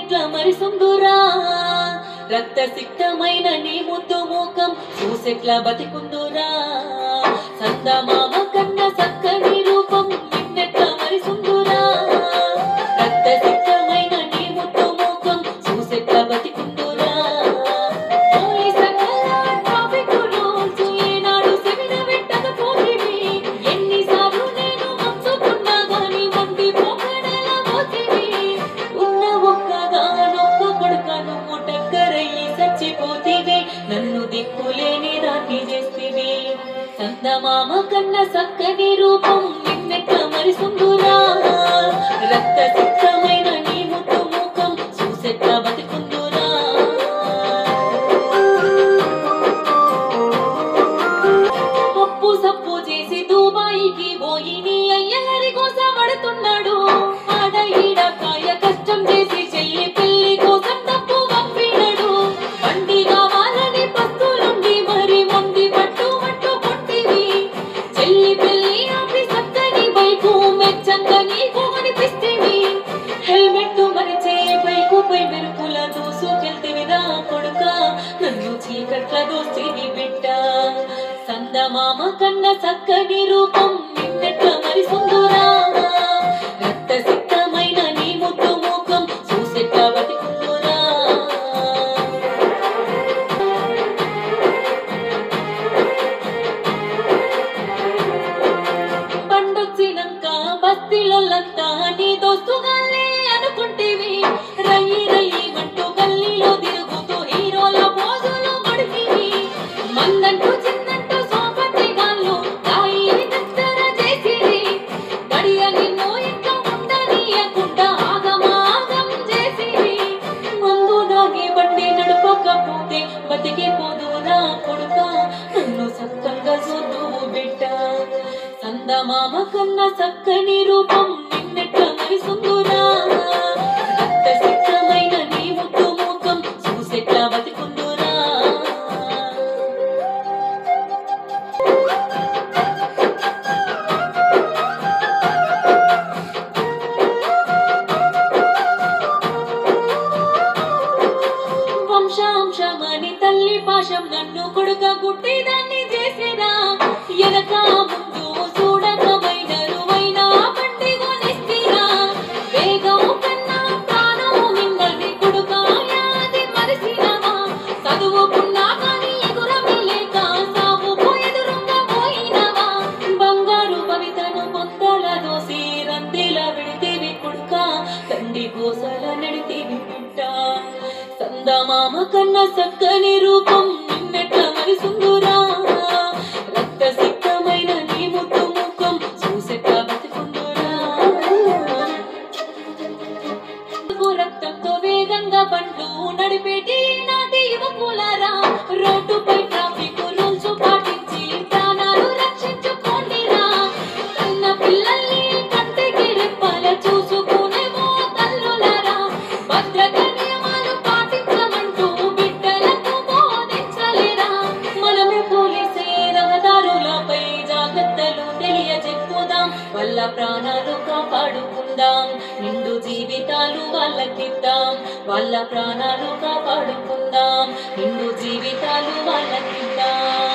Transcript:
నిన్నెట్లా మరిసుందురా రక్త సిక్తమైన నీ ముద్దు మూకం చూసెట్లా బతికుందురా సందమామ కన్న సక్కని రూపం నిన్నెట్లా మరిసుందురా రక్త సిక్తమైన నీ ముద్దు మూకం చూసెట్లా బతికుందురా నన్ను దిక్కులేని దాన్ని చేస్తివి సందమామ కన్న సక్కని రూపం నిన్నెట్లా మరిసుందురా రక్త సిక్తమైన నీ ముద్దు మూకం చూసెట్లా బతికుందురా అప్పు సప్పు చేసి దుబాయికి పోయి నీ అయ్యగారి కోసం పడుతున్నాడు ఆడ ఈడ కాయ కష్టం చేసి చెల్లి పెళ్లి కోసం తప్పు పంపినాడు బండి కావాలని పస్తులుండి మరి మంది పట్టు మట్టు కొట్టివి చెల్లి పెళ్లి ఆపి సక్కని బైకు మెచ్చంగా నీకు అనిపిస్తేవి హెల్మెట్ మరిచే బైకు పై మెరుపుల దూసుకెళ్తివిరా కొడుక నన్ను చీకట్ల దోస్తివి బిడ్డ సందమామ కన్న సక్కని రూపం నిన్నెట్లా మరిసుందురా రక్త సిక్తమైన నీ ముద్దు మూకం చూసెట్లా బతికుందురా పండొచ్చినాక బస్తీలోళ్ళంతా నీ దోస్తుగానే అనుకుంటేవి రయ్యి రయ్యి మంటూ గల్లీలో తిరుగుతూ హీరోల పోజులు పడితివి మందంటూ చిన్నంటూ సోపతి గాళ్ళు దాయిని దగ్గర చేసిరి గడియ నిన్ను ఇంకా ఉండనీయకుండా ఆగమాగం చేసిరి మందు దాగి బండి నడపకపోతే బతికిపోదురా కొడుక నన్ను సక్కంగా చూద్దు బిడ్డ సందమామ కన్న సక్కని రూపం నిన్నెట్లా మరిసుందురా రక్త సిక్తమైన నీ ముద్దు మూకం చూసెట్లా బతికుందురా వంశాంశమని తల్లి పాశం నన్ను కొడుక గుట్టిదాన్ని చేసేదా ఎనక ముందు చూడక వైనరువైనా బండి కొనిస్తిరా వేగం కన్నా ప్రాణం మిన్నని కొడుక యాది మరిసినవా చదువుకున్నా కానీ ఎగురమి లేక సాగుకు ఎదురుగా పోయినవా బంగారు భవితను పొందల దోసి రందిల విడితివి కొడుక తండ్రి గోసల నడితివి బిడ్డ సందమామ కన్న సక్కని రూపం నిన్నెట్లా మరిసుందురా రక్త సిక్తమైన నీ ముద్దు మూకం చూసెట్లా బతికుందురా రక్తంతో వేగంగా బండ్లు నడిపేటి నాటి యువకులారా రోడ్డుపై ట్రాఫిక్ రూల్స్ పాటించి ప్రాణాలు రక్షించుకోండిరా కన్న పిల్లల్ని కంటికి రెప్పాల చూసుకునేమో తల్లులారా భద్రత నియమాలు పాటించమంటూ బిడ్డలకు బోధించలేరా మనమే పోలీసే రహదారులపై జాగ్రత్తలు తెలియజెప్పుదాం వాళ్ళ ప్రాణాలు కాపాడుకుందాం నిండు జీవితాలు వాళ్ళకిద్దాం వాళ్ళ ప్రాణాలు కాపాడుకుందాం నిండు జీవితాలు వాళ్ళకిద్దాం